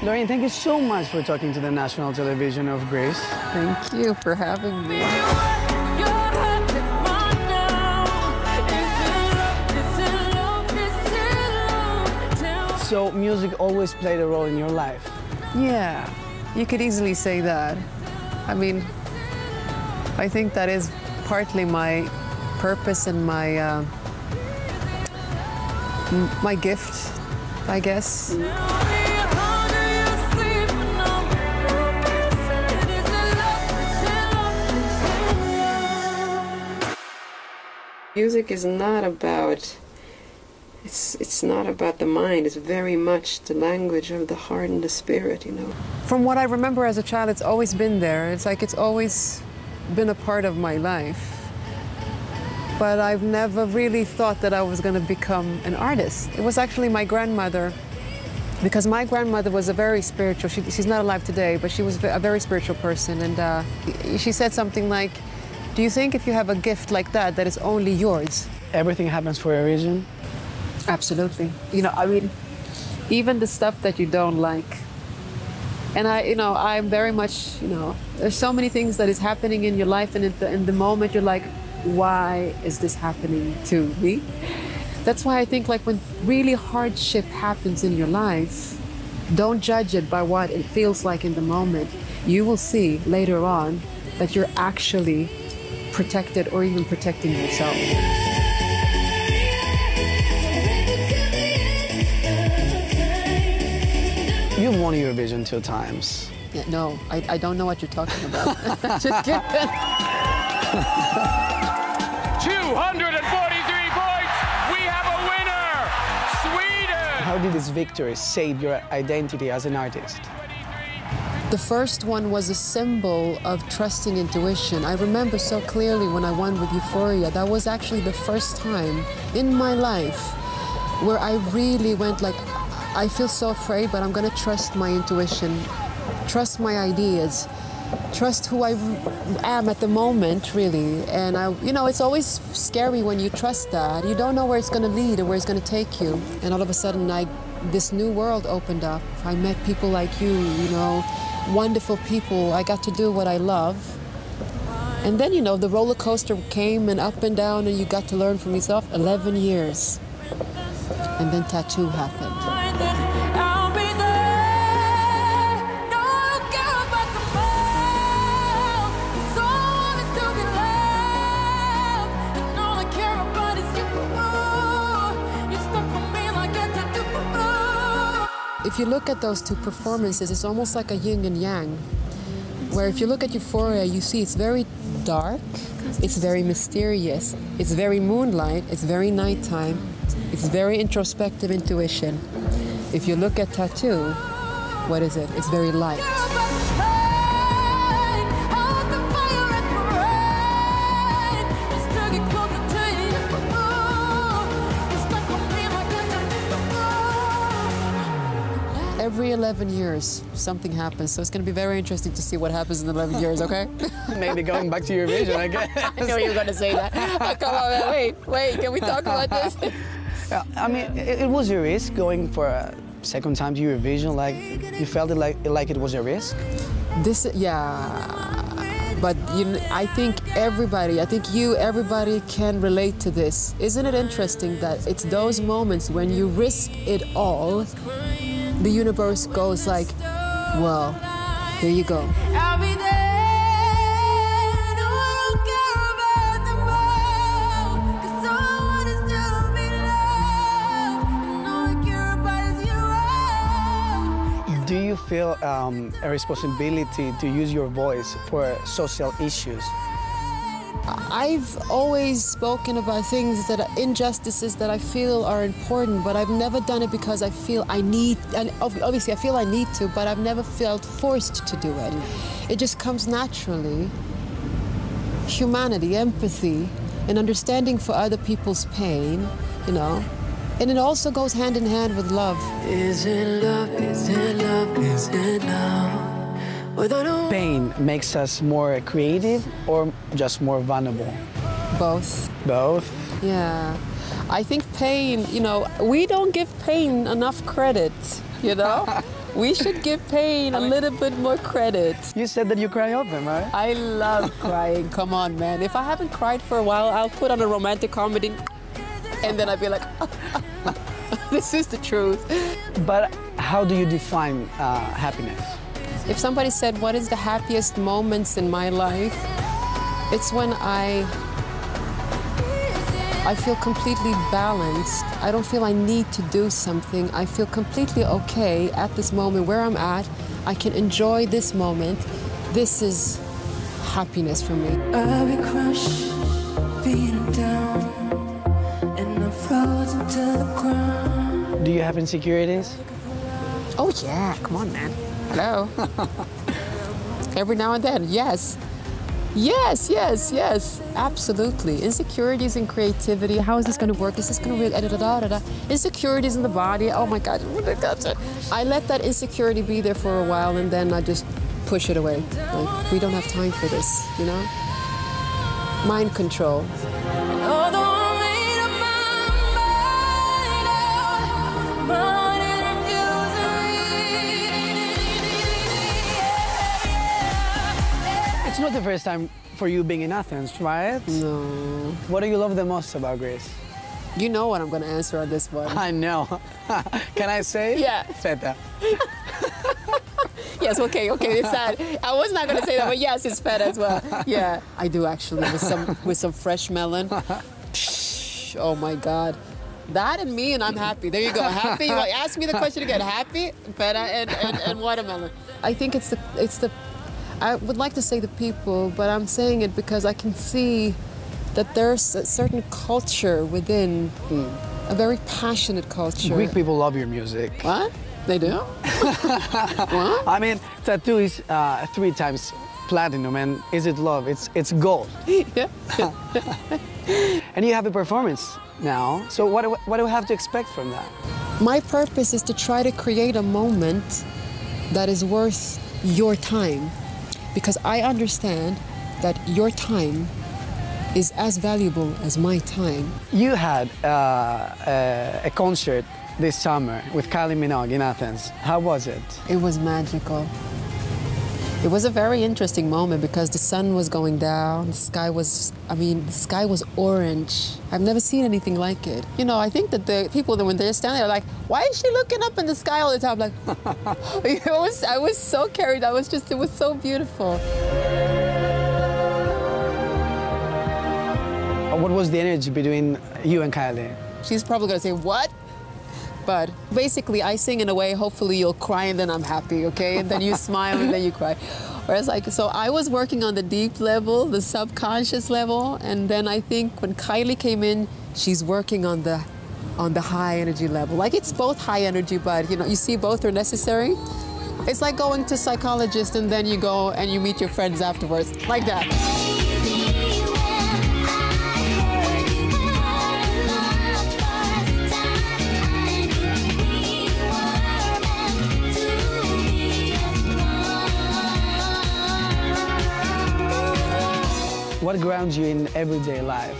Loreen, thank you so much for talking to the national television of Greece. Thank you for having me. So music always played a role in your life? Yeah, you could easily say that. I mean, I think that is partly my purpose and my my gift, I guess. Music is not about, it's not about the mind, it's very much the language of the heart and the spirit, you know. From what I remember as a child, it's always been there. It's like it's always been a part of my life. But I've never really thought that I was going to become an artist. It was actually my grandmother, because my grandmother was a very spiritual, she's not alive today, but she was a very spiritual person. And she said something like, do you think if you have a gift like that, that it's only yours? Everything happens for a reason? Absolutely. You know, I mean, even the stuff that you don't like. And I'm very much, there's so many things that is happening in your life, and in the moment you're like, why is this happening to me? That's why I think, like, when really hardship happens in your life, don't judge it by what it feels like in the moment. You will see later on that you're actually protected or even protecting yourself. You've won Eurovision 2 times. Yeah, no, I don't know what you're talking about. Just kidding. 243 points! We have a winner! Sweden! How did this victory shape your identity as an artist? The first one was a symbol of trusting intuition. I remember so clearly when I won with Euphoria. That was actually the first time in my life where I really went like, I feel so afraid, but I'm gonna trust my intuition, trust my ideas, trust who I am at the moment, really. And it's always scary when you trust that. You don't know where it's gonna lead or where it's gonna take you. And all of a sudden, this new world opened up. I met people like you, wonderful people. I got to do what I love. And then, the roller coaster came and up and down, and you got to learn from yourself. 11 years. And then Tattoo happened. If you look at those 2 performances, it's almost like a yin and yang, where if you look at Euphoria, you see it's very dark, it's very mysterious, it's very moonlight, it's very nighttime, it's very introspective intuition. If you look at Tattoo, what is it? It's very light. Every 11 years, something happens. So it's going to be very interesting to see what happens in 11 years, okay? Maybe going back to Eurovision, I guess. I knew you were going to say that. Oh, come on, man. Wait, can we talk about this? I mean, it was a risk going for a second time to Eurovision. Like, you felt it like it was a risk? Yeah. But I think everybody can relate to this. Isn't it interesting that it's those moments when you risk it all, the universe goes like, well, here you go. I'll be there. Don't care about the world, 'cause all I want is to be loved, and all I care about is you. Do you feel a responsibility to use your voice for social issues? I've always spoken about things that are injustices that I feel are important, but I've never done it because I feel I need, and obviously I feel I need to, but I've never felt forced to do it. It just comes naturally. Humanity, empathy, and understanding for other people's pain, and it also goes hand in hand with love. Is it love, is it love, is it love? Pain makes us more creative or just more vulnerable? Both. Both? Yeah. I think pain, we don't give pain enough credit. you know? We should give pain a little bit more credit. You said that you cry often, right? I love crying. Come on, man. If I haven't cried for a while, I'll put on a romantic comedy and then I'll be like, this is the truth. But how do you define happiness? If somebody said, what is the happiest moments in my life? It's when I feel completely balanced. I don't feel I need to do something. I feel completely okay at this moment where I'm at. I can enjoy this moment. This is happiness for me. I'll be crushed, beaten down, and I'm frozen to the ground. Do you have insecurities? Oh yeah, come on, man. Hello. Every now and then, yes. Yes, yes, yes, absolutely. Insecurities and creativity. How is this going to work? Is this going to work? Insecurities in the body. Oh my God. I let that insecurity be there for a while and then I just push it away. Like, we don't have time for this, you know? Mind control. It's not the first time for you being in Athens, right? No. What do you love the most about Greece? You know what I'm going to answer on this one. I know. Can I say? Yeah. Feta. Yes, okay, it's that. I was not going to say that, but yes, it's feta as well. Yeah, I do actually, with some fresh melon. Oh my God. That and me, and I'm happy. There you go, happy. You ask me the question again, happy, feta, and watermelon. I think it's the. I would like to say the people, but I'm saying it because I can see that there's a certain culture within, a very passionate culture. Greek people love your music. What? They do? What? I mean, tattoo is 3 times platinum, and is it love? It's gold. Yeah. And you have a performance now, so what do we have to expect from that? My purpose is to try to create a moment that is worth your time. Because I understand that your time is as valuable as my time. You had a concert this summer with Kylie Minogue in Athens. How was it? It was magical. It was a very interesting moment because the sun was going down, the sky was orange. I've never seen anything like it. You know, I think that the people that when they're standing there are like, why is she looking up in the sky all the time? Like, I was so carried. It was so beautiful. What was the energy between you and Kylie? She's probably gonna say, what? But basically, I sing in a way, hopefully you'll cry and then I'm happy, okay? And then you smile and then you cry. Whereas so I was working on the deep level, the subconscious level, and then I think when Kylie came in, she's working on the high energy level. Like it's both high energy, but you know, you see both are necessary. It's like going to a psychologist and then you go and you meet your friends afterwards, like that. What grounds you in everyday life?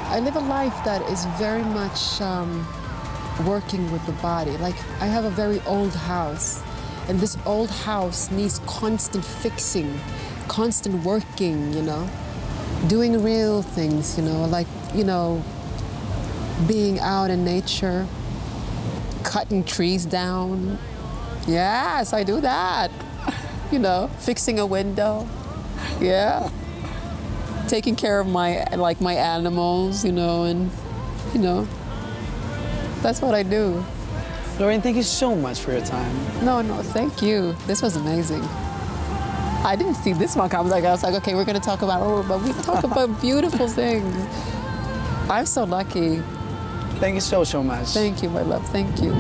I live a life that is very much working with the body. Like I have a very old house, and this old house needs constant fixing, constant working, you know, doing real things, you know, like, you know, being out in nature, cutting trees down. Yes, I do that. You know, fixing a window. Yeah. Taking care of my animals, you know, and, you know, that's what I do. Loreen, thank you so much for your time. No, thank you. This was amazing. I didn't see this one coming. I was like, okay, we're going to talk about, but we talk about beautiful things. I'm so lucky. Thank you so much. Thank you, my love. Thank you.